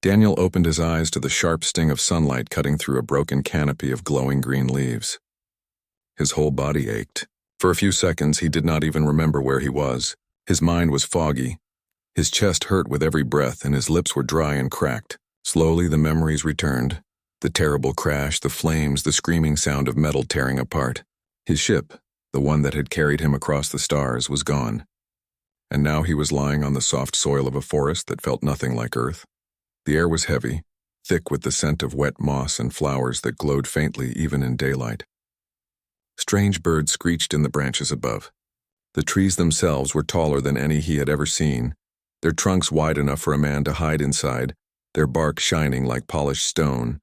Daniel opened his eyes to the sharp sting of sunlight cutting through a broken canopy of glowing green leaves. His whole body ached. For a few seconds, he did not even remember where he was. His mind was foggy. His chest hurt with every breath, and his lips were dry and cracked. Slowly, the memories returned. The terrible crash, the flames, the screaming sound of metal tearing apart. His ship, the one that had carried him across the stars, was gone. And now he was lying on the soft soil of a forest that felt nothing like Earth. The air was heavy, thick with the scent of wet moss and flowers that glowed faintly even in daylight. Strange birds screeched in the branches above. The trees themselves were taller than any he had ever seen, their trunks wide enough for a man to hide inside, their bark shining like polished stone.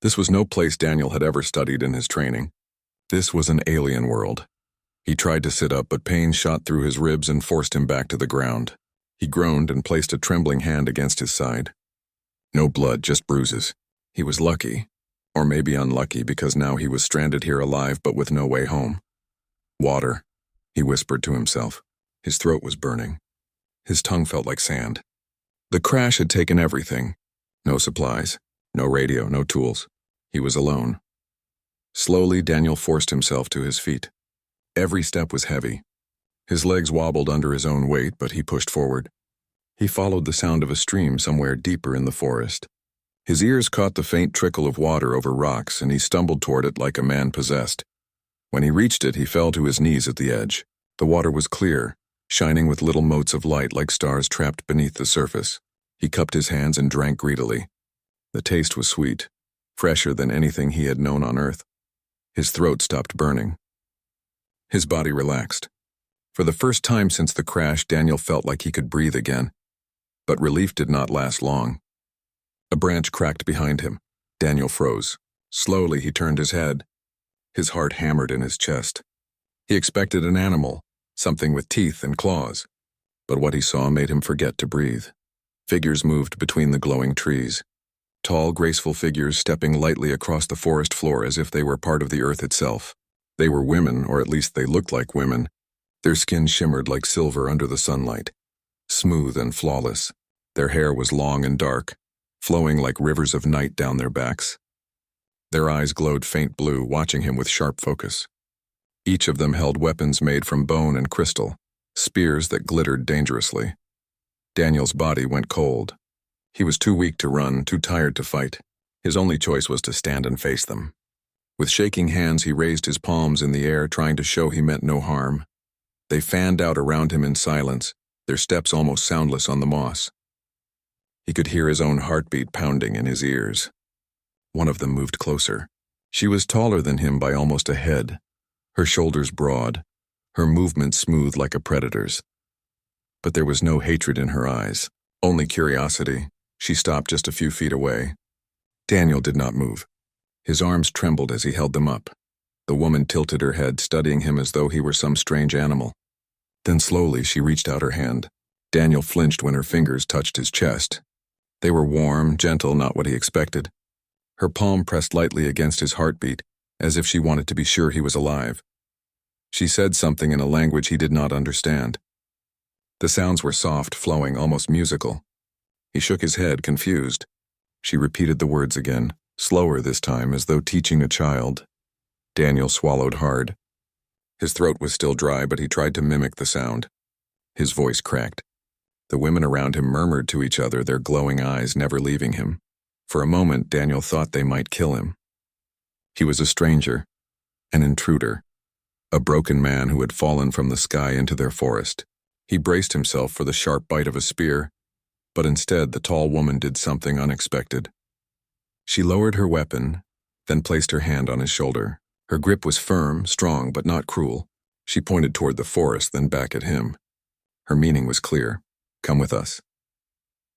This was no place Daniel had ever studied in his training. This was an alien world. He tried to sit up, but pain shot through his ribs and forced him back to the ground. He groaned and placed a trembling hand against his side. No blood, just bruises. He was lucky, or maybe unlucky, because now he was stranded here alive but with no way home. Water, he whispered to himself. His throat was burning. His tongue felt like sand. The crash had taken everything. No supplies, no radio, no tools. He was alone. Slowly, Daniel forced himself to his feet. Every step was heavy. His legs wobbled under his own weight, but he pushed forward. He followed the sound of a stream somewhere deeper in the forest. His ears caught the faint trickle of water over rocks, and he stumbled toward it like a man possessed. When he reached it, he fell to his knees at the edge. The water was clear, shining with little motes of light like stars trapped beneath the surface. He cupped his hands and drank greedily. The taste was sweet, fresher than anything he had known on Earth. His throat stopped burning. His body relaxed. For the first time since the crash, Daniel felt like he could breathe again. But relief did not last long. A branch cracked behind him. Daniel froze. Slowly, he turned his head. His heart hammered in his chest. He expected an animal, something with teeth and claws. But what he saw made him forget to breathe. Figures moved between the glowing trees. Tall, graceful figures stepping lightly across the forest floor as if they were part of the earth itself. They were women, or at least they looked like women. Their skin shimmered like silver under the sunlight, smooth and flawless. Their hair was long and dark, flowing like rivers of night down their backs. Their eyes glowed faint blue, watching him with sharp focus. Each of them held weapons made from bone and crystal, spears that glittered dangerously. Daniel's body went cold. He was too weak to run, too tired to fight. His only choice was to stand and face them. With shaking hands, he raised his palms in the air, trying to show he meant no harm. They fanned out around him in silence, their steps almost soundless on the moss. He could hear his own heartbeat pounding in his ears. One of them moved closer. She was taller than him by almost a head, her shoulders broad, her movements smooth like a predator's. But there was no hatred in her eyes, only curiosity. She stopped just a few feet away. Daniel did not move. His arms trembled as he held them up. The woman tilted her head, studying him as though he were some strange animal. Then slowly she reached out her hand. Daniel flinched when her fingers touched his chest. They were warm, gentle, not what he expected. Her palm pressed lightly against his heartbeat, as if she wanted to be sure he was alive. She said something in a language he did not understand. The sounds were soft, flowing, almost musical. He shook his head, confused. She repeated the words again, slower this time, as though teaching a child. Daniel swallowed hard. His throat was still dry, but he tried to mimic the sound. His voice cracked. The women around him murmured to each other, their glowing eyes never leaving him. For a moment, Daniel thought they might kill him. He was a stranger, an intruder, a broken man who had fallen from the sky into their forest. He braced himself for the sharp bite of a spear, but instead the tall woman did something unexpected. She lowered her weapon, then placed her hand on his shoulder. Her grip was firm, strong, but not cruel. She pointed toward the forest, then back at him. Her meaning was clear. Come with us.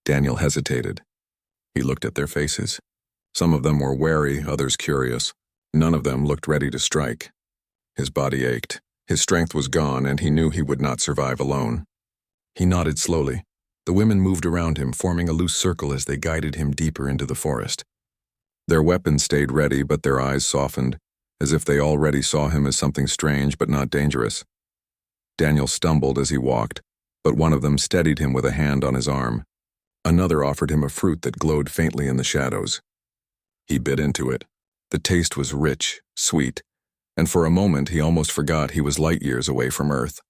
Daniel hesitated. He looked at their faces. Some of them were wary, others curious. None of them looked ready to strike. His body ached. His strength was gone, and he knew he would not survive alone. He nodded slowly. The women moved around him, forming a loose circle as they guided him deeper into the forest. Their weapons stayed ready, but their eyes softened, as if they already saw him as something strange but not dangerous. Daniel stumbled as he walked, but one of them steadied him with a hand on his arm. Another offered him a fruit that glowed faintly in the shadows. He bit into it. The taste was rich, sweet, and for a moment he almost forgot he was light years away from Earth.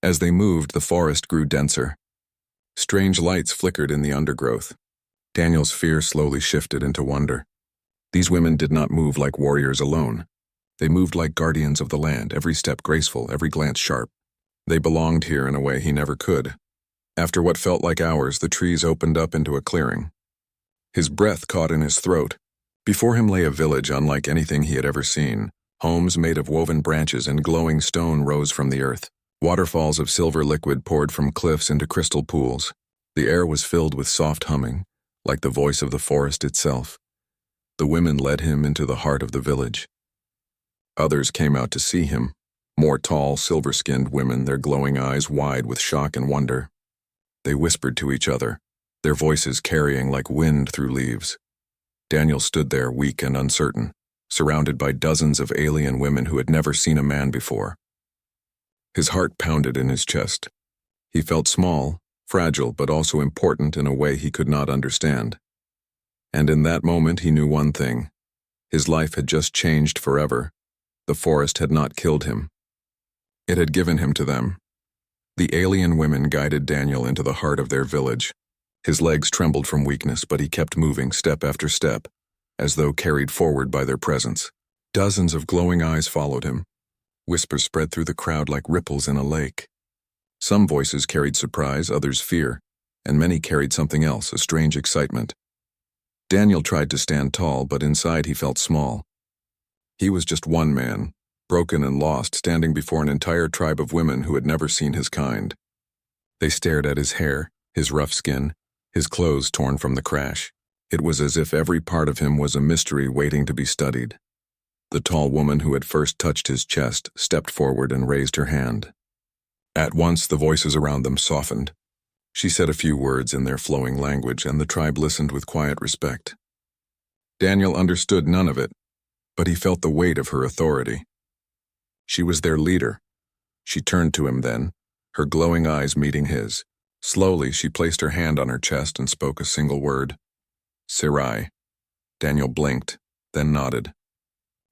As they moved, the forest grew denser. Strange lights flickered in the undergrowth. Daniel's fear slowly shifted into wonder. These women did not move like warriors alone. They moved like guardians of the land, every step graceful, every glance sharp. They belonged here in a way he never could. After what felt like hours, the trees opened up into a clearing. His breath caught in his throat. Before him lay a village unlike anything he had ever seen. Homes made of woven branches and glowing stone rose from the earth. Waterfalls of silver liquid poured from cliffs into crystal pools. The air was filled with soft humming, like the voice of the forest itself. The women led him into the heart of the village. Others came out to see him, more tall, silver-skinned women, their glowing eyes wide with shock and wonder. They whispered to each other, their voices carrying like wind through leaves. Daniel stood there, weak and uncertain, surrounded by dozens of alien women who had never seen a man before. His heart pounded in his chest. He felt small, fragile, but also important in a way he could not understand. And in that moment he knew one thing. His life had just changed forever. The forest had not killed him. It had given him to them. The alien women guided Daniel into the heart of their village. His legs trembled from weakness, but he kept moving step after step, as though carried forward by their presence. Dozens of glowing eyes followed him. Whispers spread through the crowd like ripples in a lake. Some voices carried surprise, others fear, and many carried something else, a strange excitement. Daniel tried to stand tall, but inside he felt small. He was just one man, broken and lost, standing before an entire tribe of women who had never seen his kind. They stared at his hair, his rough skin, his clothes torn from the crash. It was as if every part of him was a mystery waiting to be studied. The tall woman who had first touched his chest stepped forward and raised her hand. At once the voices around them softened. She said a few words in their flowing language, and the tribe listened with quiet respect. Daniel understood none of it, but he felt the weight of her authority. She was their leader. She turned to him then, her glowing eyes meeting his. Slowly, she placed her hand on her chest and spoke a single word. Sarai. Daniel blinked, then nodded.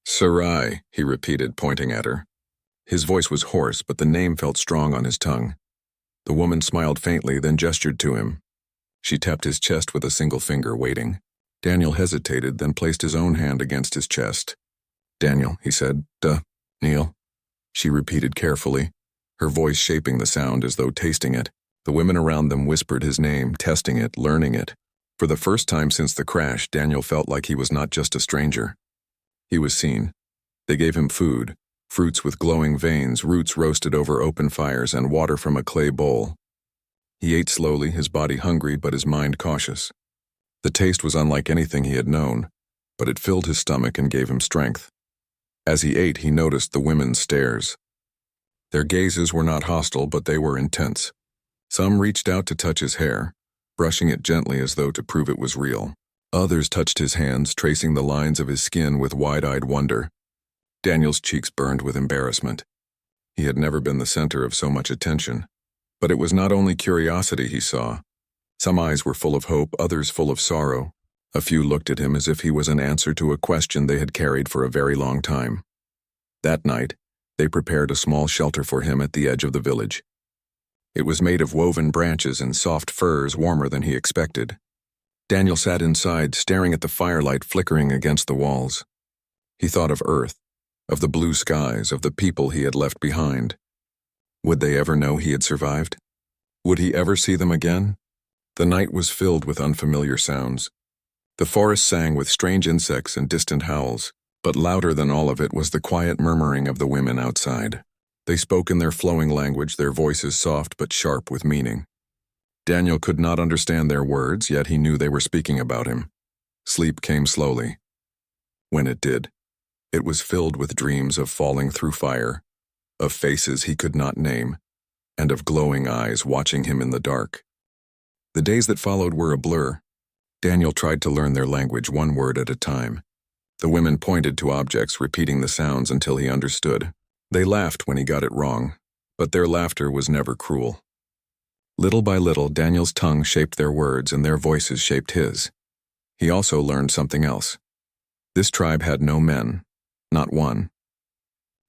Sarai, he repeated, pointing at her. His voice was hoarse, but the name felt strong on his tongue. The woman smiled faintly, then gestured to him. She tapped his chest with a single finger, waiting. Daniel hesitated, then placed his own hand against his chest. Daniel, he said. Neil. She repeated carefully, her voice shaping the sound as though tasting it. The women around them whispered his name, testing it, learning it. For the first time since the crash, Daniel felt like he was not just a stranger. He was seen. They gave him food, fruits with glowing veins, roots roasted over open fires, and water from a clay bowl. He ate slowly, his body hungry but his mind cautious. The taste was unlike anything he had known, but it filled his stomach and gave him strength. As he ate, he noticed the women's stares. Their gazes were not hostile, but they were intense. Some reached out to touch his hair, brushing it gently as though to prove it was real. Others touched his hands, tracing the lines of his skin with wide-eyed wonder. Daniel's cheeks burned with embarrassment. He had never been the center of so much attention. But it was not only curiosity he saw. Some eyes were full of hope, others full of sorrow. A few looked at him as if he was an answer to a question they had carried for a very long time. That night, they prepared a small shelter for him at the edge of the village. It was made of woven branches and soft furs, warmer than he expected. Daniel sat inside, staring at the firelight flickering against the walls. He thought of Earth, of the blue skies, of the people he had left behind. Would they ever know he had survived? Would he ever see them again? The night was filled with unfamiliar sounds. The forest sang with strange insects and distant howls, but louder than all of it was the quiet murmuring of the women outside. They spoke in their flowing language, their voices soft but sharp with meaning. Daniel could not understand their words, yet he knew they were speaking about him. Sleep came slowly. When it did, it was filled with dreams of falling through fire, of faces he could not name, and of glowing eyes watching him in the dark. The days that followed were a blur. Daniel tried to learn their language one word at a time. The women pointed to objects, repeating the sounds until he understood. They laughed when he got it wrong, but their laughter was never cruel. Little by little, Daniel's tongue shaped their words and their voices shaped his. He also learned something else. This tribe had no men, not one.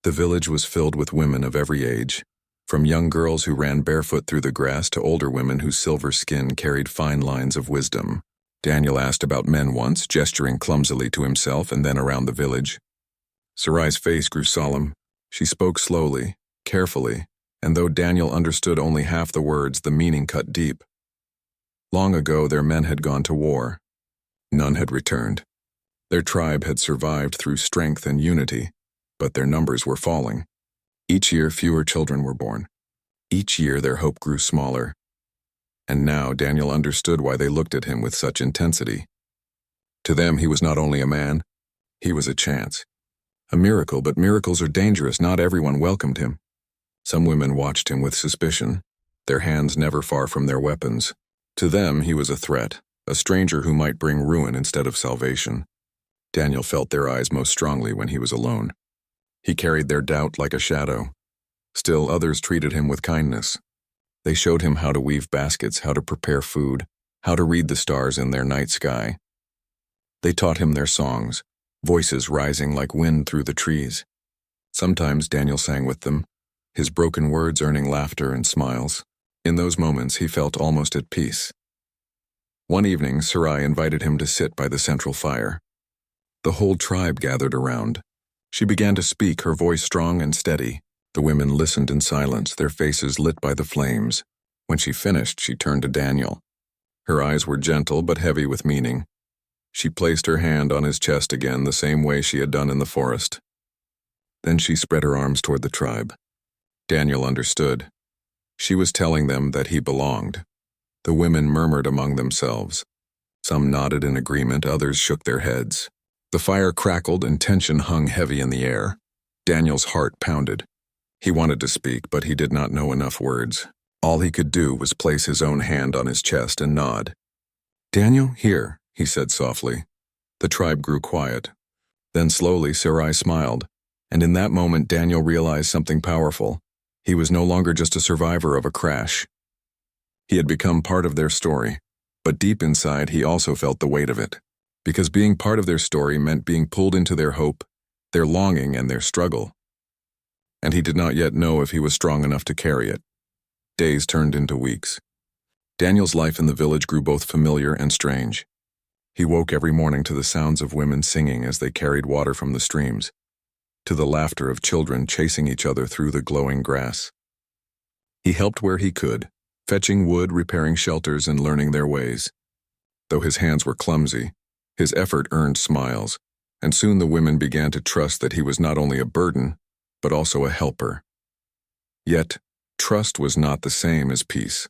The village was filled with women of every age, from young girls who ran barefoot through the grass to older women whose silver skin carried fine lines of wisdom. Daniel asked about men once, gesturing clumsily to himself and then around the village. Sarai's face grew solemn. She spoke slowly, carefully, and though Daniel understood only half the words, the meaning cut deep. Long ago, their men had gone to war. None had returned. Their tribe had survived through strength and unity, but their numbers were falling. Each year, fewer children were born. Each year, their hope grew smaller. And now Daniel understood why they looked at him with such intensity. To them, he was not only a man, he was a chance. A miracle, but miracles are dangerous. Not everyone welcomed him. Some women watched him with suspicion, their hands never far from their weapons. To them, he was a threat, a stranger who might bring ruin instead of salvation. Daniel felt their eyes most strongly when he was alone. He carried their doubt like a shadow. Still, others treated him with kindness. They showed him how to weave baskets, how to prepare food, how to read the stars in their night sky. They taught him their songs, voices rising like wind through the trees. Sometimes Daniel sang with them, his broken words earning laughter and smiles. In those moments, he felt almost at peace. One evening, Sarai invited him to sit by the central fire. The whole tribe gathered around. She began to speak, her voice strong and steady. The women listened in silence, their faces lit by the flames. When she finished, she turned to Daniel. Her eyes were gentle but heavy with meaning. She placed her hand on his chest again, the same way she had done in the forest. Then she spread her arms toward the tribe. Daniel understood. She was telling them that he belonged. The women murmured among themselves. Some nodded in agreement, others shook their heads. The fire crackled and tension hung heavy in the air. Daniel's heart pounded. He wanted to speak, but he did not know enough words. All he could do was place his own hand on his chest and nod. "Daniel, here," he said softly. The tribe grew quiet. Then slowly Sarai smiled, and in that moment Daniel realized something powerful. He was no longer just a survivor of a crash. He had become part of their story, but deep inside he also felt the weight of it, because being part of their story meant being pulled into their hope, their longing, and their struggle. And he did not yet know if he was strong enough to carry it. Days turned into weeks. Daniel's life in the village grew both familiar and strange. He woke every morning to the sounds of women singing as they carried water from the streams, to the laughter of children chasing each other through the glowing grass. He helped where he could, fetching wood, repairing shelters, and learning their ways. Though his hands were clumsy, his effort earned smiles, and soon the women began to trust that he was not only a burden, but also a helper. Yet, trust was not the same as peace.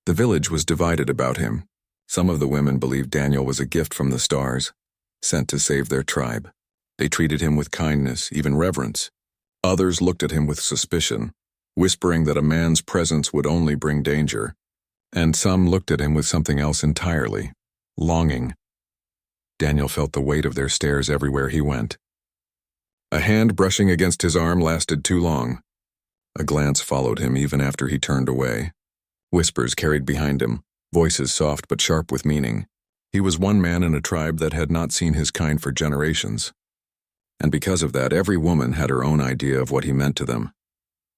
The village was divided about him. Some of the women believed Daniel was a gift from the stars, sent to save their tribe. They treated him with kindness, even reverence. Others looked at him with suspicion, whispering that a man's presence would only bring danger. And some looked at him with something else entirely, longing. Daniel felt the weight of their stares everywhere he went. A hand brushing against his arm lasted too long. A glance followed him even after he turned away. Whispers carried behind him, voices soft but sharp with meaning. He was one man in a tribe that had not seen his kind for generations. And because of that, every woman had her own idea of what he meant to them.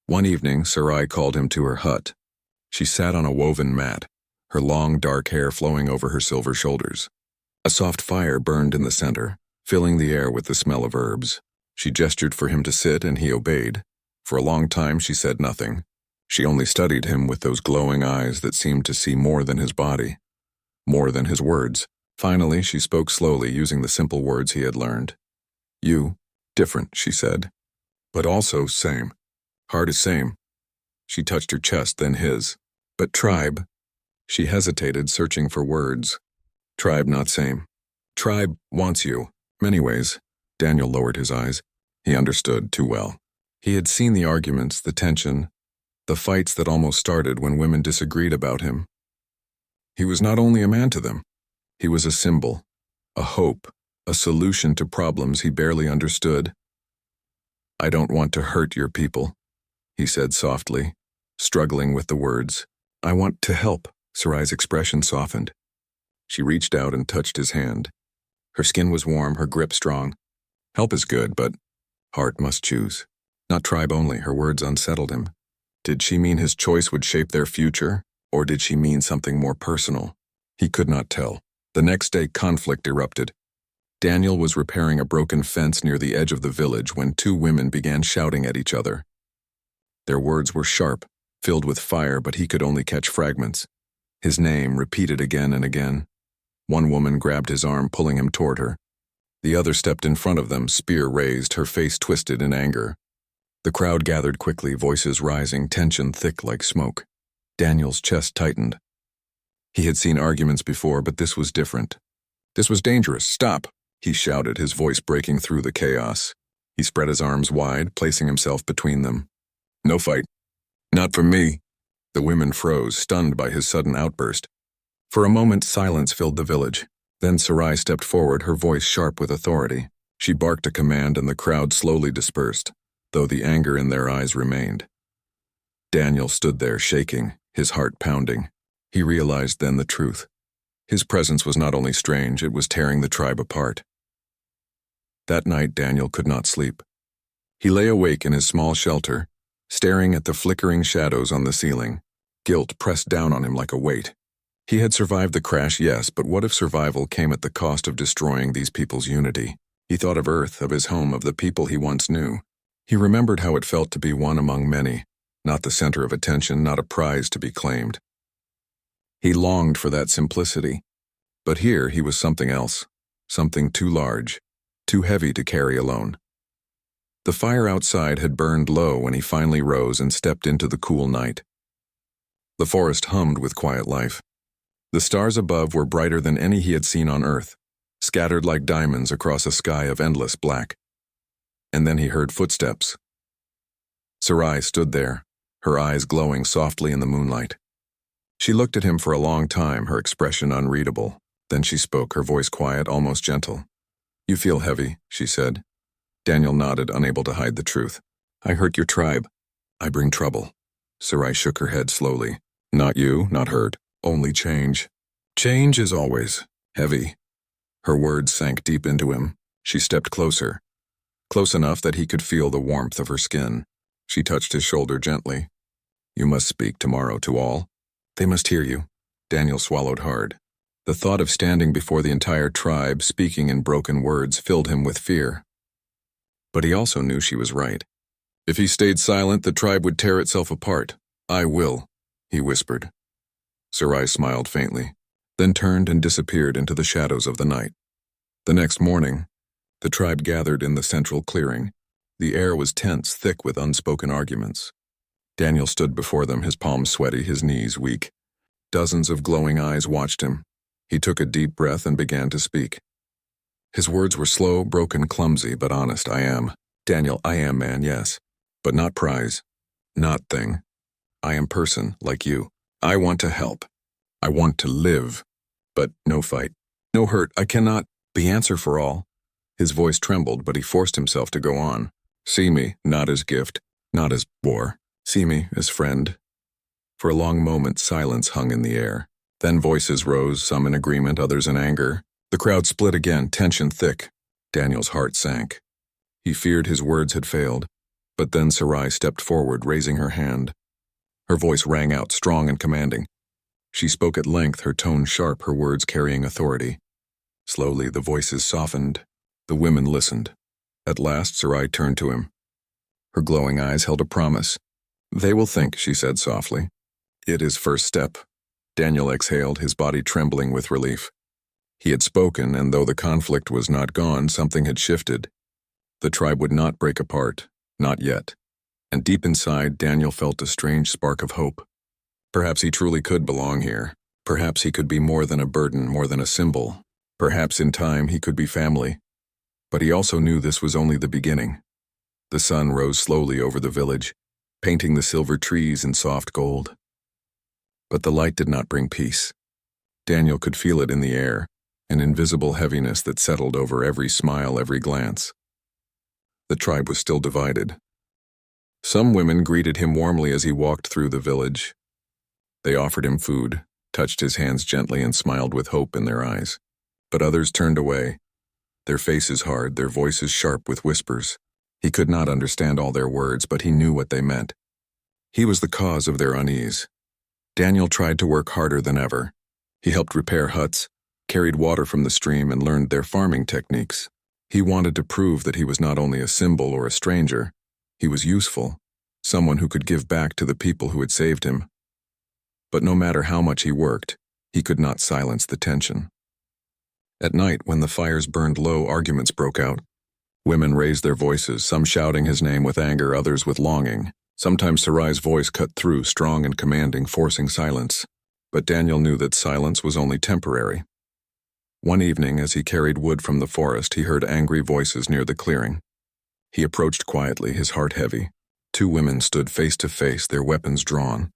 One evening, Sarai called him to her hut. She sat on a woven mat, her long dark hair flowing over her silver shoulders. A soft fire burned in the center, filling the air with the smell of herbs. She gestured for him to sit, and he obeyed. For a long time she said nothing. She only studied him with those glowing eyes that seemed to see more than his body, more than his words. Finally, she spoke slowly, using the simple words he had learned. "You, different," she said, "but also same. Heart is same." She touched her chest, then his. "But tribe." She hesitated, searching for words. "Tribe not same. Tribe wants you. Many ways." Daniel lowered his eyes. He understood too well. He had seen the arguments, the tension, the fights that almost started when women disagreed about him. He was not only a man to them. He was a symbol, a hope, a solution to problems he barely understood. "I don't want to hurt your people," he said softly, struggling with the words. I want to help. Sarai's expression softened. She reached out and touched his hand. Her skin was warm, her grip strong. Help is good, but heart must choose. Not tribe only, her words unsettled him. Did she mean his choice would shape their future, or did she mean something more personal? He could not tell. The next day, conflict erupted. Daniel was repairing a broken fence near the edge of the village when two women began shouting at each other. Their words were sharp, filled with fire, but he could only catch fragments. His name repeated again and again. One woman grabbed his arm, pulling him toward her. The other stepped in front of them, spear raised, her face twisted in anger. The crowd gathered quickly, voices rising, tension thick like smoke. Daniel's chest tightened. He had seen arguments before, but this was different. This was dangerous. Stop, he shouted, his voice breaking through the chaos. He spread his arms wide, placing himself between them. No fight. Not for me. The women froze, stunned by his sudden outburst. For a moment, silence filled the village. Then Sarai stepped forward, her voice sharp with authority. She barked a command and the crowd slowly dispersed, though the anger in their eyes remained. Daniel stood there, shaking, his heart pounding. He realized then the truth. His presence was not only strange, it was tearing the tribe apart. That night, Daniel could not sleep. He lay awake in his small shelter, staring at the flickering shadows on the ceiling. Guilt pressed down on him like a weight. He had survived the crash, yes, but what if survival came at the cost of destroying these people's unity? He thought of Earth, of his home, of the people he once knew. He remembered how it felt to be one among many, not the center of attention, not a prize to be claimed. He longed for that simplicity. But here he was something else, something too large, too heavy to carry alone. The fire outside had burned low when he finally rose and stepped into the cool night. The forest hummed with quiet life. The stars above were brighter than any he had seen on Earth, scattered like diamonds across a sky of endless black. And then he heard footsteps. Sarai stood there, her eyes glowing softly in the moonlight. She looked at him for a long time, her expression unreadable. Then she spoke, her voice quiet, almost gentle. "You feel heavy," she said. Daniel nodded, unable to hide the truth. "I hurt your tribe. I bring trouble." Sarai shook her head slowly. "Not you, not hurt. Only change. Change is always heavy." Her words sank deep into him. She stepped closer, close enough that he could feel the warmth of her skin. She touched his shoulder gently. "You must speak tomorrow to all. They must hear you." Daniel swallowed hard. The thought of standing before the entire tribe, speaking in broken words, filled him with fear. But he also knew she was right. If he stayed silent, the tribe would tear itself apart. "I will," he whispered. Sarai smiled faintly, then turned and disappeared into the shadows of the night. The next morning, the tribe gathered in the central clearing. The air was tense, thick with unspoken arguments. Daniel stood before them, his palms sweaty, his knees weak. Dozens of glowing eyes watched him. He took a deep breath and began to speak. His words were slow, broken, clumsy, but honest. "I am. Daniel, I am man, yes. But not prize. Not thing. I am person, like you. I want to help. I want to live. But no fight. No hurt. I cannot be answer for all." His voice trembled, but he forced himself to go on. "See me, not as gift, not as war. See me as friend." For a long moment, silence hung in the air. Then voices rose, some in agreement, others in anger. The crowd split again, tension thick. Daniel's heart sank. He feared his words had failed. But then Sarai stepped forward, raising her hand. Her voice rang out, strong and commanding. She spoke at length, her tone sharp, her words carrying authority. Slowly, the voices softened. The women listened. At last, Sarai turned to him. Her glowing eyes held a promise. "They will think," she said softly. "It is first step." Daniel exhaled, his body trembling with relief. He had spoken, and though the conflict was not gone, something had shifted. The tribe would not break apart, not yet. And deep inside, Daniel felt a strange spark of hope. Perhaps he truly could belong here. Perhaps he could be more than a burden, more than a symbol. Perhaps in time he could be family. But he also knew this was only the beginning. The sun rose slowly over the village, painting the silver trees in soft gold. But the light did not bring peace. Daniel could feel it in the air, an invisible heaviness that settled over every smile, every glance. The tribe was still divided. Some women greeted him warmly as he walked through the village. They offered him food, touched his hands gently, and smiled with hope in their eyes. But others turned away, their faces hard, their voices sharp with whispers. He could not understand all their words, but he knew what they meant. He was the cause of their unease. Daniel tried to work harder than ever. He helped repair huts, carried water from the stream, and learned their farming techniques. He wanted to prove that he was not only a symbol or a stranger, he was useful, someone who could give back to the people who had saved him. But no matter how much he worked, he could not silence the tension. At night, when the fires burned low, arguments broke out. Women raised their voices, some shouting his name with anger, others with longing. Sometimes Sarai's voice cut through, strong and commanding, forcing silence. But Daniel knew that silence was only temporary. One evening, as he carried wood from the forest, he heard angry voices near the clearing. He approached quietly, his heart heavy. Two women stood face to face, their weapons drawn.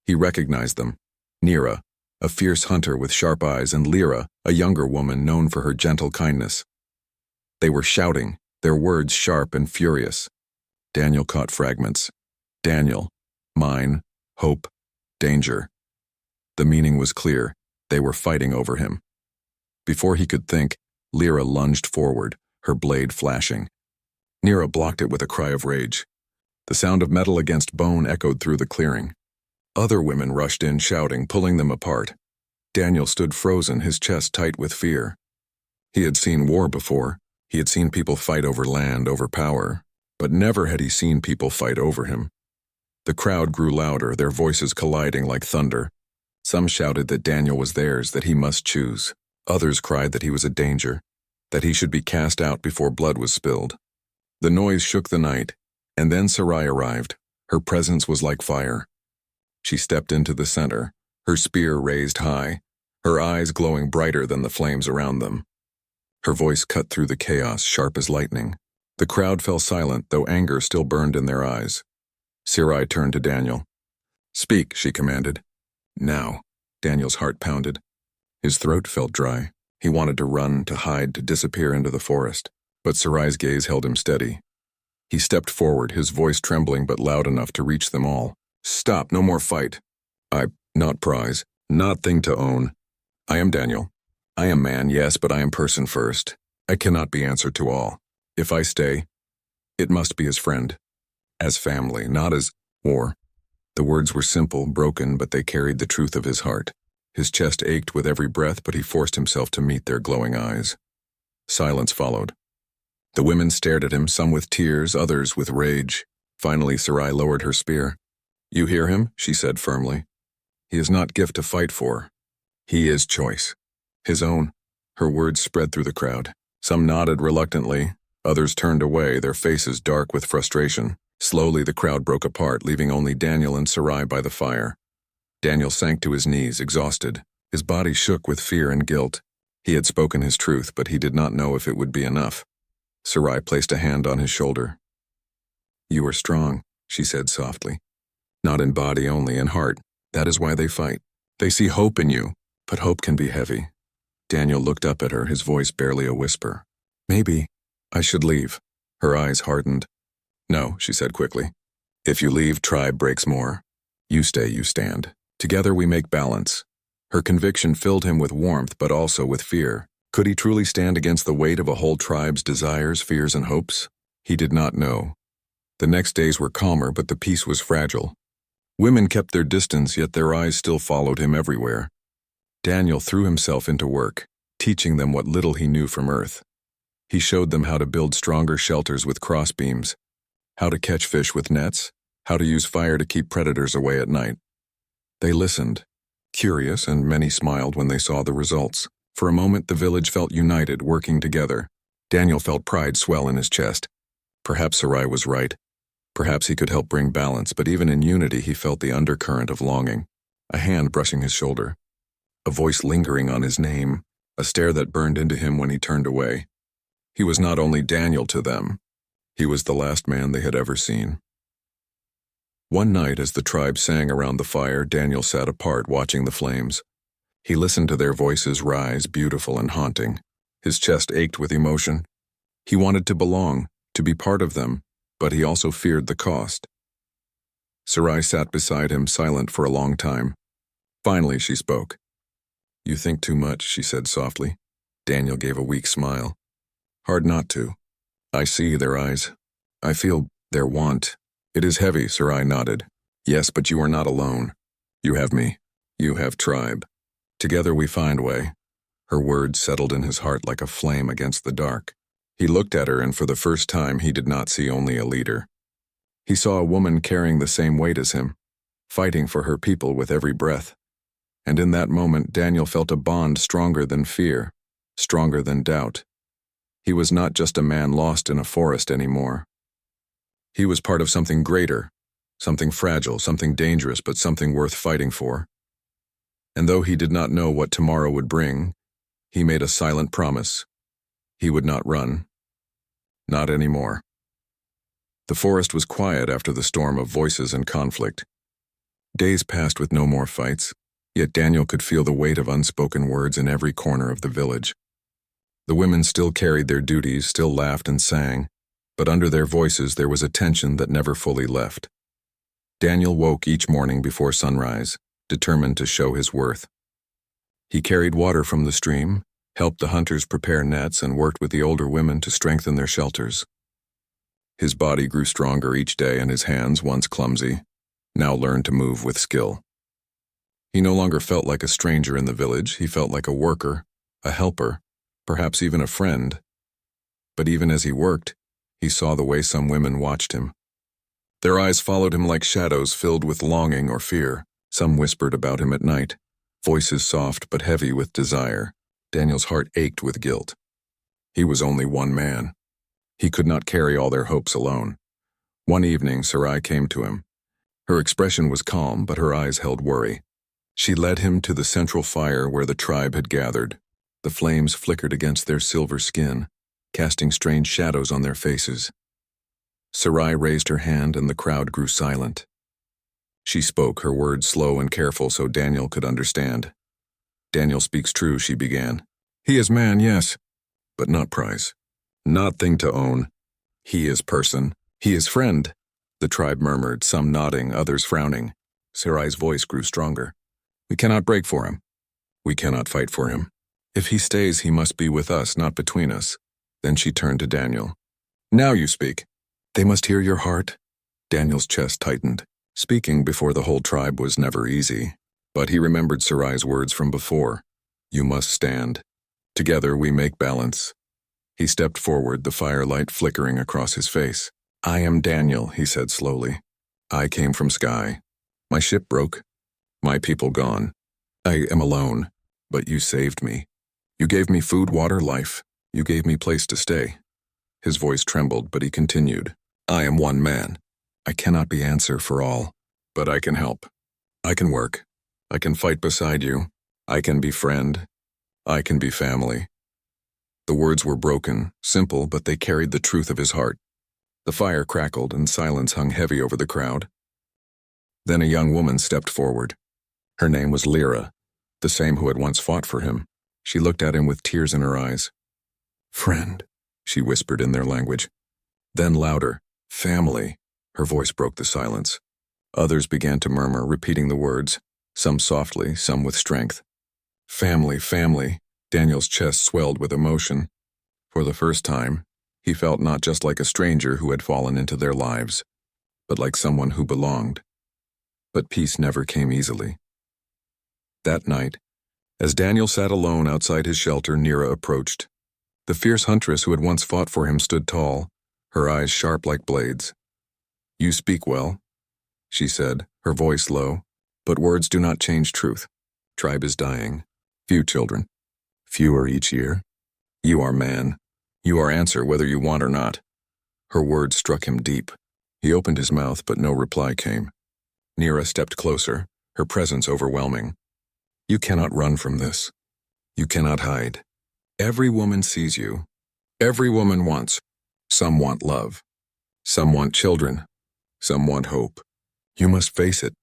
He recognized them. Nira, a fierce hunter with sharp eyes, and Lyra, a younger woman known for her gentle kindness. They were shouting, their words sharp and furious. Daniel caught fragments. Daniel, mine, hope, danger. The meaning was clear. They were fighting over him. Before he could think, Lyra lunged forward, her blade flashing. Nira blocked it with a cry of rage. The sound of metal against bone echoed through the clearing. Other women rushed in, shouting, pulling them apart. Daniel stood frozen, his chest tight with fear. He had seen war before. He had seen people fight over land, over power. But never had he seen people fight over him. The crowd grew louder, their voices colliding like thunder. Some shouted that Daniel was theirs, that he must choose. Others cried that he was a danger, that he should be cast out before blood was spilled. The noise shook the night, and then Sarai arrived. Her presence was like fire. She stepped into the center, her spear raised high, her eyes glowing brighter than the flames around them. Her voice cut through the chaos, sharp as lightning. The crowd fell silent, though anger still burned in their eyes. Sarai turned to Daniel. "Speak," she commanded. "Now." Daniel's heart pounded. His throat felt dry. He wanted to run, to hide, to disappear into the forest. But Sarai's gaze held him steady. He stepped forward, his voice trembling but loud enough to reach them all. "Stop, no more fight. Not prize, not thing to own. I am Daniel. I am man, yes, but I am person first. I cannot be answer to all. If I stay, it must be as friend. As family, not as war." The words were simple, broken, but they carried the truth of his heart. His chest ached with every breath, but he forced himself to meet their glowing eyes. Silence followed. The women stared at him, some with tears, others with rage. Finally, Sarai lowered her spear. "You hear him?" she said firmly. "He is not gift to fight for. He is choice. His own." Her words spread through the crowd. Some nodded reluctantly, others turned away, their faces dark with frustration. Slowly the crowd broke apart, leaving only Daniel and Sarai by the fire. Daniel sank to his knees, exhausted. His body shook with fear and guilt. He had spoken his truth, but he did not know if it would be enough. Sarai placed a hand on his shoulder. "You are strong," she said softly. "Not in body only, in heart. That is why they fight. They see hope in you, but hope can be heavy." Daniel looked up at her, his voice barely a whisper. "Maybe I should leave." Her eyes hardened. "No," she said quickly. "If you leave, tribe breaks more. You stay, you stand. Together we make balance." Her conviction filled him with warmth, but also with fear. Could he truly stand against the weight of a whole tribe's desires, fears, and hopes? He did not know. The next days were calmer, but the peace was fragile. Women kept their distance, yet their eyes still followed him everywhere. Daniel threw himself into work, teaching them what little he knew from Earth. He showed them how to build stronger shelters with crossbeams, how to catch fish with nets, how to use fire to keep predators away at night. They listened, curious, and many smiled when they saw the results. For a moment, the village felt united, working together. Daniel felt pride swell in his chest. Perhaps Sarai was right. Perhaps he could help bring balance, but even in unity he felt the undercurrent of longing. A hand brushing his shoulder. A voice lingering on his name. A stare that burned into him when he turned away. He was not only Daniel to them. He was the last man they had ever seen. One night, as the tribe sang around the fire, Daniel sat apart, watching the flames. He listened to their voices rise, beautiful and haunting. His chest ached with emotion. He wanted to belong, to be part of them, but he also feared the cost. Sarai sat beside him, silent for a long time. Finally, she spoke. "You think too much," she said softly. Daniel gave a weak smile. "Hard not to. I see their eyes. I feel their want. It is heavy," Sarai nodded. "Yes, but you are not alone. You have me. You have tribe. Together we find way." Her words settled in his heart like a flame against the dark. He looked at her, and for the first time he did not see only a leader. He saw a woman carrying the same weight as him, fighting for her people with every breath. And in that moment, Daniel felt a bond stronger than fear, stronger than doubt. He was not just a man lost in a forest anymore. He was part of something greater, something fragile, something dangerous, but something worth fighting for. And though he did not know what tomorrow would bring, he made a silent promise. He would not run. Not anymore. The forest was quiet after the storm of voices and conflict. Days passed with no more fights, yet Daniel could feel the weight of unspoken words in every corner of the village. The women still carried their duties, still laughed and sang, but under their voices there was a tension that never fully left. Daniel woke each morning before sunrise, determined to show his worth. He carried water from the stream, helped the hunters prepare nets, and worked with the older women to strengthen their shelters. His body grew stronger each day, and his hands, once clumsy, now learned to move with skill. He no longer felt like a stranger in the village. He felt like a worker, a helper, perhaps even a friend. But even as he worked, he saw the way some women watched him. Their eyes followed him like shadows filled with longing or fear. Some whispered about him at night, voices soft but heavy with desire. Daniel's heart ached with guilt. He was only one man. He could not carry all their hopes alone. One evening, Sarai came to him. Her expression was calm, but her eyes held worry. She led him to the central fire where the tribe had gathered. The flames flickered against their silver skin, casting strange shadows on their faces. Sarai raised her hand, and the crowd grew silent. She spoke, her words slow and careful so Daniel could understand. "Daniel speaks true," she began. "He is man, yes, but not prize. Not thing to own. He is person. He is friend." The tribe murmured, some nodding, others frowning. Sarai's voice grew stronger. "We cannot break for him. We cannot fight for him. If he stays, he must be with us, not between us." Then she turned to Daniel. "Now you speak. They must hear your heart." Daniel's chest tightened. Speaking before the whole tribe was never easy, but he remembered Sarai's words from before. "You must stand. Together we make balance." He stepped forward, the firelight flickering across his face. "I am Daniel," he said slowly. "I came from Sky. My ship broke. My people gone. I am alone, but you saved me. You gave me food, water, life. You gave me place to stay." His voice trembled, but he continued. "I am one man. I cannot be answer for all, but I can help. I can work. I can fight beside you. I can be friend. I can be family." The words were broken, simple, but they carried the truth of his heart. The fire crackled and silence hung heavy over the crowd. Then a young woman stepped forward. Her name was Lyra, the same who had once fought for him. She looked at him with tears in her eyes. "Friend," she whispered in their language. Then louder, "Family." Her voice broke the silence. Others began to murmur, repeating the words, some softly, some with strength. "Family, family." Daniel's chest swelled with emotion. For the first time, he felt not just like a stranger who had fallen into their lives, but like someone who belonged. But peace never came easily. That night, as Daniel sat alone outside his shelter, Nira approached. The fierce huntress who had once fought for him stood tall, her eyes sharp like blades. "You speak well," she said, her voice low, "but words do not change truth. Tribe is dying. Few children. Fewer each year. You are man. You are answer whether you want or not." Her words struck him deep. He opened his mouth, but no reply came. Nira stepped closer, her presence overwhelming. "You cannot run from this. You cannot hide. Every woman sees you. Every woman wants. Some want love. Some want children. Some want hope. You must face it."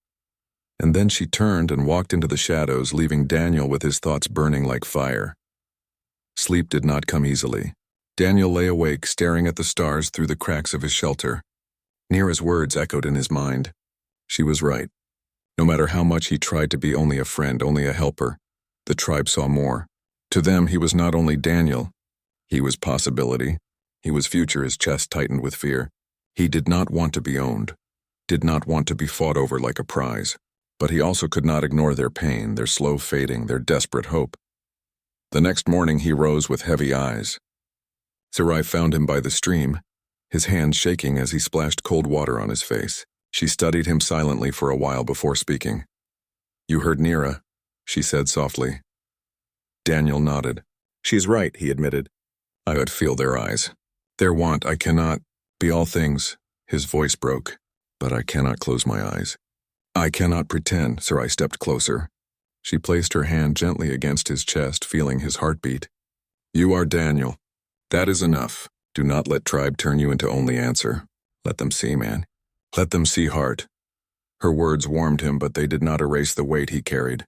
And then she turned and walked into the shadows, leaving Daniel with his thoughts burning like fire. Sleep did not come easily. Daniel lay awake, staring at the stars through the cracks of his shelter. Nira's words echoed in his mind. She was right. No matter how much he tried to be only a friend, only a helper, the tribe saw more. To them, he was not only Daniel. He was possibility. He was future. His chest tightened with fear. He did not want to be owned, did not want to be fought over like a prize. But he also could not ignore their pain, their slow fading, their desperate hope. The next morning he rose with heavy eyes. Sarai found him by the stream, his hands shaking as he splashed cold water on his face. She studied him silently for a while before speaking. "You heard Nira," she said softly. Daniel nodded. "She's right," he admitted. "I could feel their eyes. Their want. I cannot be all things." His voice broke. "But I cannot close my eyes. I cannot pretend." Sarai stepped closer. She placed her hand gently against his chest, feeling his heartbeat. "You are Daniel. That is enough. Do not let tribe turn you into only answer. Let them see, man. Let them see heart." Her words warmed him, but they did not erase the weight he carried.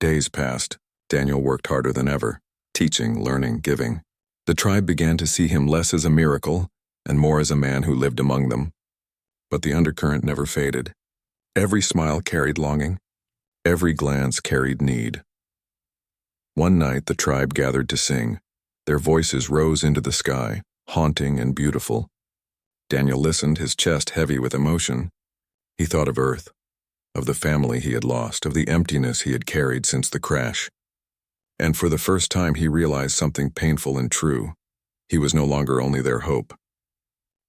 Days passed. Daniel worked harder than ever, teaching, learning, giving. The tribe began to see him less as a miracle and more as a man who lived among them. But the undercurrent never faded. Every smile carried longing. Every glance carried need. One night the tribe gathered to sing. Their voices rose into the sky, haunting and beautiful. Daniel listened, his chest heavy with emotion. He thought of Earth, of the family he had lost, of the emptiness he had carried since the crash. And for the first time he realized something painful and true. He was no longer only their hope.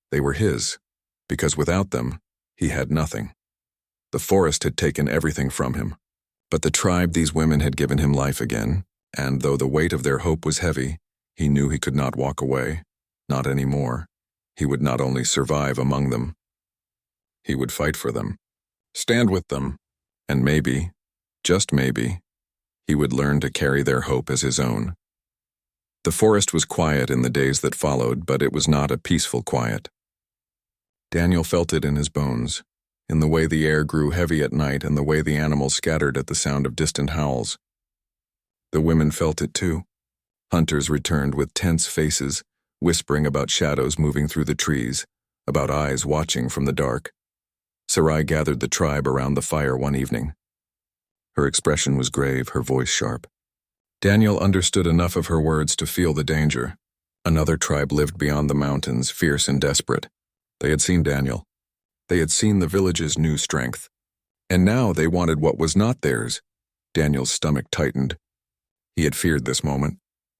They were his, because without them, he had nothing. The forest had taken everything from him. But the tribe, these women, had given him life again, and though the weight of their hope was heavy, he knew he could not walk away, not anymore. He would not only survive among them, he would fight for them, stand with them, and maybe, just maybe, he would learn to carry their hope as his own. The forest was quiet in the days that followed, but it was not a peaceful quiet. Daniel felt it in his bones, in the way the air grew heavy at night and the way the animals scattered at the sound of distant howls. The women felt it too. Hunters returned with tense faces, whispering about shadows moving through the trees, about eyes watching from the dark. Sarai gathered the tribe around the fire one evening. Her expression was grave, her voice sharp. Daniel understood enough of her words to feel the danger. Another tribe lived beyond the mountains, fierce and desperate. They had seen Daniel. They had seen the village's new strength. And now they wanted what was not theirs. Daniel's stomach tightened. He had feared this moment.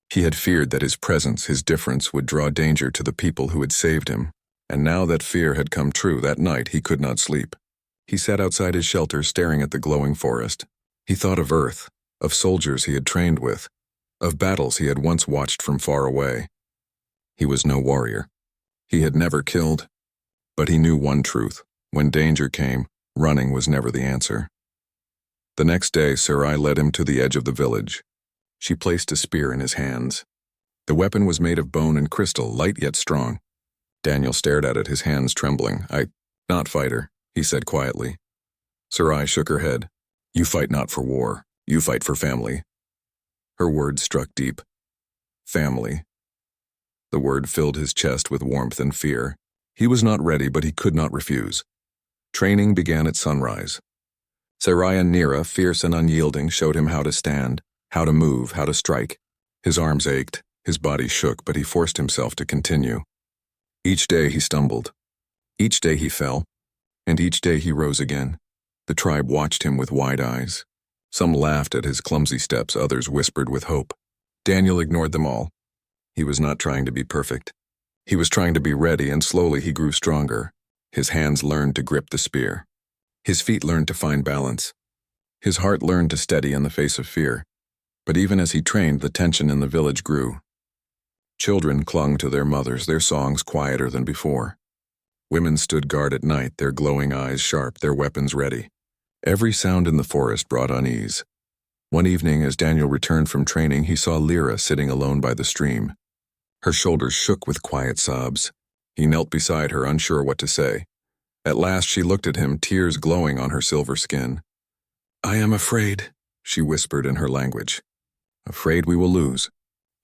He had feared that his presence, his difference, would draw danger to the people who had saved him. And now that fear had come true, that night he could not sleep. He sat outside his shelter staring at the glowing forest. He thought of Earth, of soldiers he had trained with, of battles he had once watched from far away. He was no warrior. He had never killed. But he knew one truth. When danger came, running was never the answer. The next day, Sarai led him to the edge of the village. She placed a spear in his hands. The weapon was made of bone and crystal, light yet strong. Daniel stared at it, his hands trembling. Not fighter," he said quietly. Sarai shook her head. "You fight not for war. You fight for family." Her words struck deep. Family. The word filled his chest with warmth and fear. He was not ready, but he could not refuse. Training began at sunrise. Sarai and Nira, fierce and unyielding, showed him how to stand, how to move, how to strike. His arms ached, his body shook, but he forced himself to continue. Each day he stumbled. Each day he fell. And each day he rose again. The tribe watched him with wide eyes. Some laughed at his clumsy steps, others whispered with hope. Daniel ignored them all. He was not trying to be perfect. He was trying to be ready, and slowly he grew stronger. His hands learned to grip the spear. His feet learned to find balance. His heart learned to steady in the face of fear. But even as he trained, the tension in the village grew. Children clung to their mothers, their songs quieter than before. Women stood guard at night, their glowing eyes sharp, their weapons ready. Every sound in the forest brought unease. One evening, as Daniel returned from training, he saw Lyra sitting alone by the stream. Her shoulders shook with quiet sobs. He knelt beside her, unsure what to say. At last she looked at him, tears glowing on her silver skin. "I am afraid," she whispered in her language. "Afraid we will lose.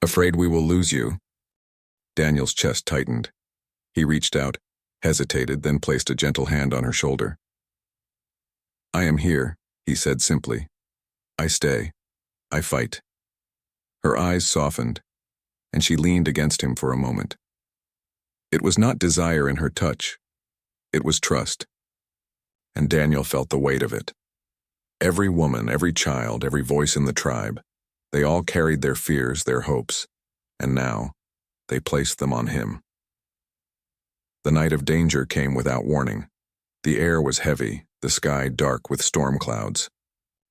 Afraid we will lose you." Daniel's chest tightened. He reached out, hesitated, then placed a gentle hand on her shoulder. I am here, he said simply. I stay. I fight. Her eyes softened, and she leaned against him for a moment. It was not desire in her touch. It was trust. And Daniel felt the weight of it. Every woman, every child, every voice in the tribe, they all carried their fears, their hopes, and now they placed them on him. The night of danger came without warning. The air was heavy, the sky dark with storm clouds.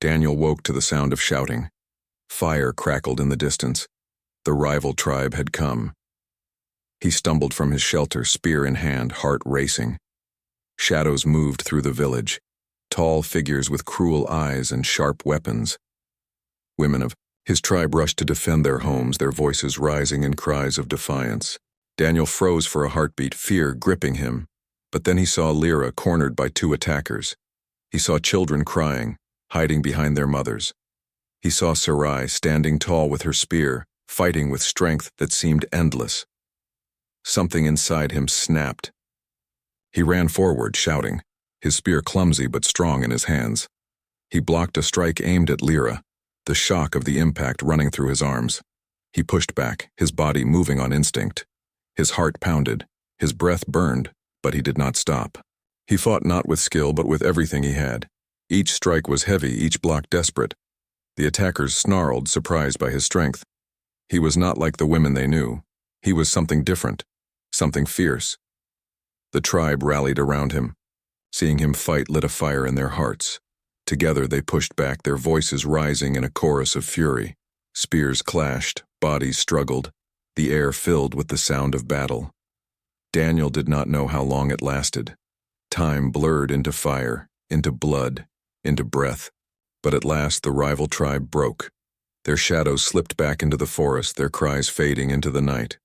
Daniel woke to the sound of shouting. Fire crackled in the distance. The rival tribe had come. He stumbled from his shelter, spear in hand, heart racing. Shadows moved through the village, tall figures with cruel eyes and sharp weapons. Women of his tribe rushed to defend their homes, their voices rising in cries of defiance. Daniel froze for a heartbeat, fear gripping him. But then he saw Lyra cornered by two attackers. He saw children crying, hiding behind their mothers. He saw Sarai standing tall with her spear, fighting with strength that seemed endless. Something inside him snapped. He ran forward, shouting, his spear clumsy but strong in his hands. He blocked a strike aimed at Lyra, the shock of the impact running through his arms. He pushed back, his body moving on instinct. His heart pounded, his breath burned, but he did not stop. He fought not with skill but with everything he had. Each strike was heavy, each block desperate. The attackers snarled, surprised by his strength. He was not like the women they knew. He was something different, something fierce. The tribe rallied around him. Seeing him fight lit a fire in their hearts. Together they pushed back, their voices rising in a chorus of fury. Spears clashed, bodies struggled, the air filled with the sound of battle. Daniel did not know how long it lasted. Time blurred into fire, into blood, into breath. But at last the rival tribe broke. Their shadows slipped back into the forest, their cries fading into the night.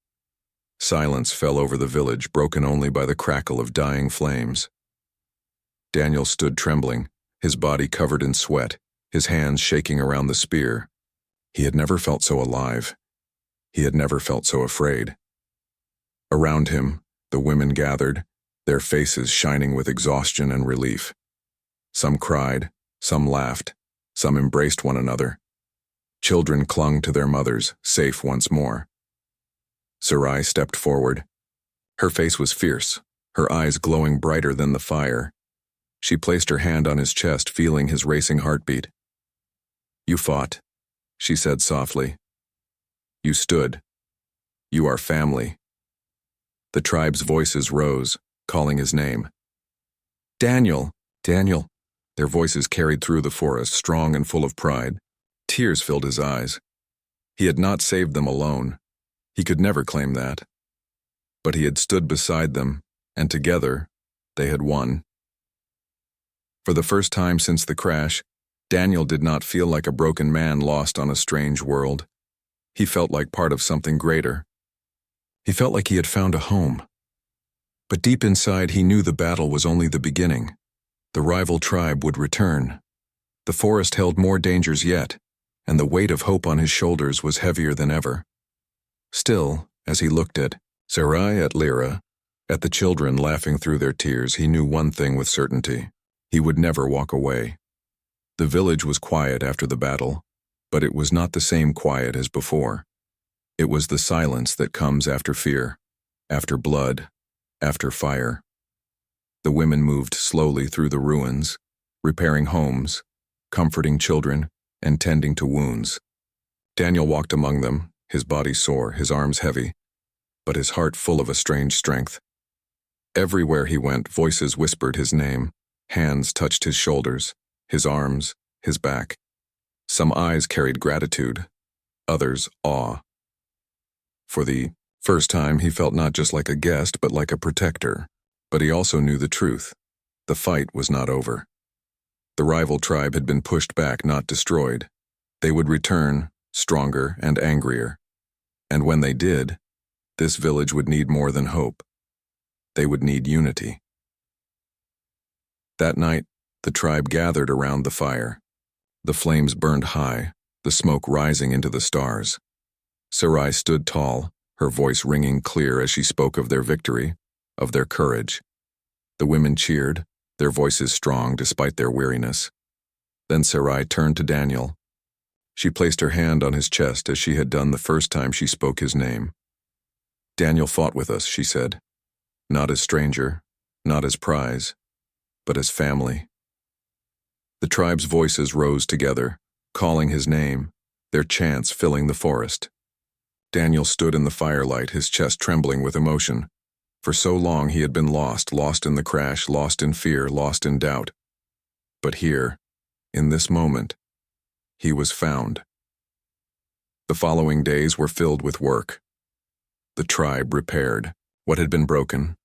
Silence fell over the village, broken only by the crackle of dying flames. Daniel stood trembling, his body covered in sweat, his hands shaking around the spear. He had never felt so alive. He had never felt so afraid. Around him, the women gathered, their faces shining with exhaustion and relief. Some cried, some laughed, some embraced one another. Children clung to their mothers, safe once more. Sarai stepped forward. Her face was fierce, her eyes glowing brighter than the fire. She placed her hand on his chest, feeling his racing heartbeat. "You fought," she said softly. "You stood. You are family." The tribe's voices rose, calling his name. "Daniel! Daniel!" Their voices carried through the forest, strong and full of pride. Tears filled his eyes. He had not saved them alone. He could never claim that. But he had stood beside them, and together, they had won. For the first time since the crash, Daniel did not feel like a broken man lost on a strange world. He felt like part of something greater. He felt like he had found a home. But deep inside, he knew the battle was only the beginning. The rival tribe would return. The forest held more dangers yet, and the weight of hope on his shoulders was heavier than ever. Still, as he looked at Sarai, at Lyra, at the children laughing through their tears, he knew one thing with certainty. He would never walk away. The village was quiet after the battle, but it was not the same quiet as before. It was the silence that comes after fear, after blood, after fire. The women moved slowly through the ruins, repairing homes, comforting children, and tending to wounds. Daniel walked among them, his body sore, his arms heavy, but his heart full of a strange strength. Everywhere he went, voices whispered his name, hands touched his shoulders, his arms, his back. Some eyes carried gratitude, others awe. For the first time, he felt not just like a guest, but like a protector. But he also knew the truth. The fight was not over. The rival tribe had been pushed back, not destroyed. They would return, stronger and angrier. And when they did, this village would need more than hope. They would need unity. That night, the tribe gathered around the fire. The flames burned high, the smoke rising into the stars. Sarai stood tall, her voice ringing clear as she spoke of their victory, of their courage. The women cheered, their voices strong despite their weariness. Then Sarai turned to Daniel. She placed her hand on his chest as she had done the first time she spoke his name. Daniel fought with us, she said. Not as stranger, not as prize, but as family. The tribe's voices rose together, calling his name, their chants filling the forest. Daniel stood in the firelight, his chest trembling with emotion. For so long he had been lost in the crash, lost in fear, lost in doubt. But here, in this moment, he was found. The following days were filled with work. The tribe repaired what had been broken,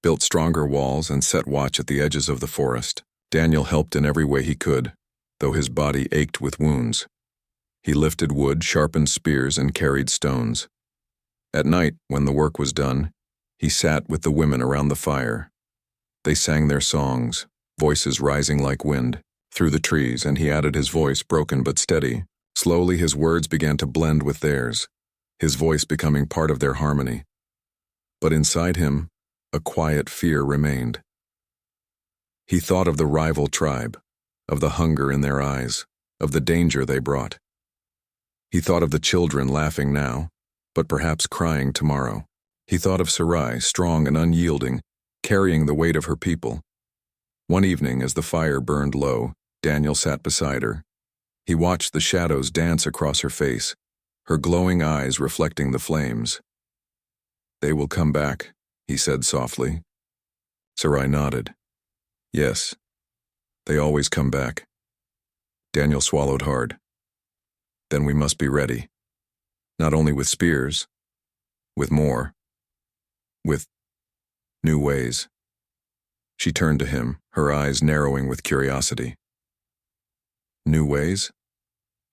built stronger walls, and set watch at the edges of the forest. Daniel helped in every way he could, though his body ached with wounds. He lifted wood, sharpened spears, and carried stones. At night, when the work was done, he sat with the women around the fire. They sang their songs, voices rising like wind, through the trees, and he added his voice, broken but steady. Slowly his words began to blend with theirs, his voice becoming part of their harmony. But inside him, a quiet fear remained. He thought of the rival tribe, of the hunger in their eyes, of the danger they brought. He thought of the children laughing now, but perhaps crying tomorrow. He thought of Sarai, strong and unyielding, carrying the weight of her people. One evening, as the fire burned low, Daniel sat beside her. He watched the shadows dance across her face, her glowing eyes reflecting the flames. "They will come back," he said softly. Sarai nodded. "Yes, they always come back." Daniel swallowed hard. "Then we must be ready. Not only with spears, with more, with new ways." She turned to him, her eyes narrowing with curiosity. "New ways?"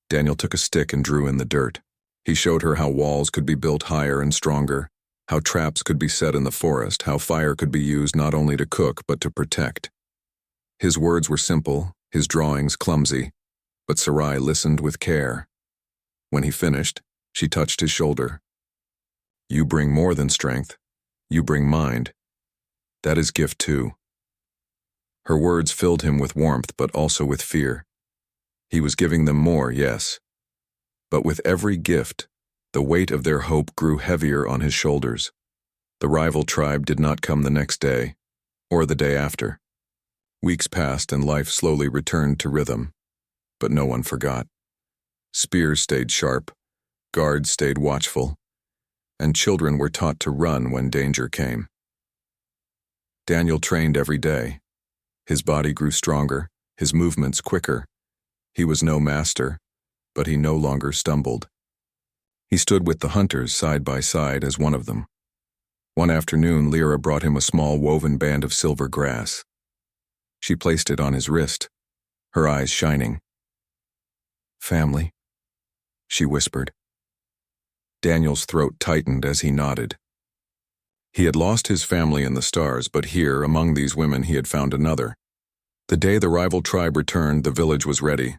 Daniel took a stick and drew in the dirt. He showed her how walls could be built higher and stronger, how traps could be set in the forest, how fire could be used not only to cook but to protect. His words were simple, his drawings clumsy, but Sarai listened with care. When he finished, she touched his shoulder. "You bring more than strength. You bring mind. That is gift too." Her words filled him with warmth but also with fear. He was giving them more, yes. But with every gift, the weight of their hope grew heavier on his shoulders. The rival tribe did not come the next day, or the day after. Weeks passed and life slowly returned to rhythm. But no one forgot. Spears stayed sharp, guards stayed watchful, and children were taught to run when danger came. Daniel trained every day. His body grew stronger, his movements quicker. He was no master, but he no longer stumbled. He stood with the hunters side by side as one of them. One afternoon, Lyra brought him a small woven band of silver grass. She placed it on his wrist, her eyes shining. "Family," she whispered. Daniel's throat tightened as he nodded. He had lost his family in the stars, but here, among these women, he had found another. The day the rival tribe returned, the village was ready.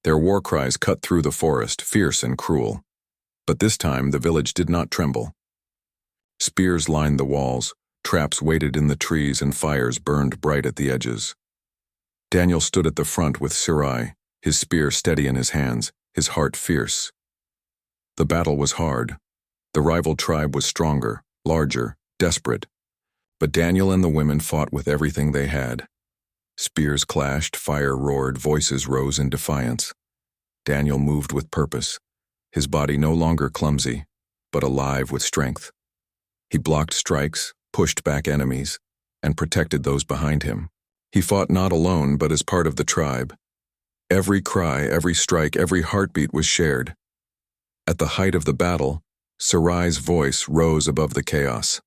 Their war cries cut through the forest, fierce and cruel. But this time, the village did not tremble. Spears lined the walls, traps waited in the trees, and fires burned bright at the edges. Daniel stood at the front with Sarai, his spear steady in his hands, his heart fierce. The battle was hard. The rival tribe was stronger, larger, desperate. But Daniel and the women fought with everything they had. Spears clashed, fire roared, voices rose in defiance. Daniel moved with purpose, his body no longer clumsy, but alive with strength. He blocked strikes, pushed back enemies, and protected those behind him. He fought not alone, but as part of the tribe. Every cry, every strike, every heartbeat was shared. At the height of the battle, Sarai's voice rose above the chaos.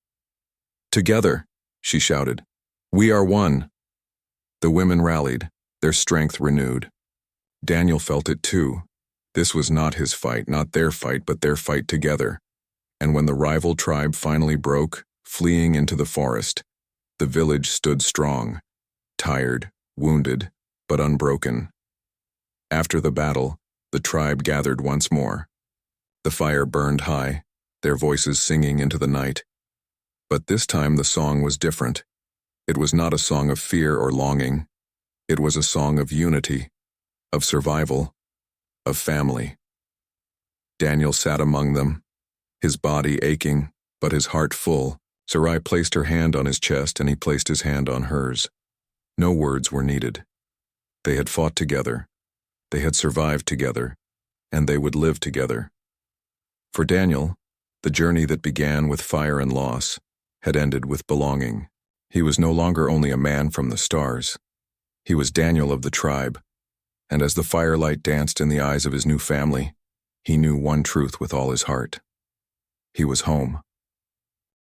"Together," she shouted, "we are one." The women rallied, their strength renewed. Daniel felt it too. This was not his fight, not their fight, but their fight together. And when the rival tribe finally broke, fleeing into the forest, the village stood strong, tired, wounded, but unbroken. After the battle, the tribe gathered once more. The fire burned high, their voices singing into the night. But this time the song was different. It was not a song of fear or longing. It was a song of unity, of survival, of family. Daniel sat among them, his body aching, but his heart full. Sarai placed her hand on his chest and he placed his hand on hers. No words were needed. They had fought together, they had survived together, and they would live together. For Daniel, the journey that began with fire and loss had ended with belonging. He was no longer only a man from the stars. He was Daniel of the tribe, and as the firelight danced in the eyes of his new family, he knew one truth with all his heart. He was home.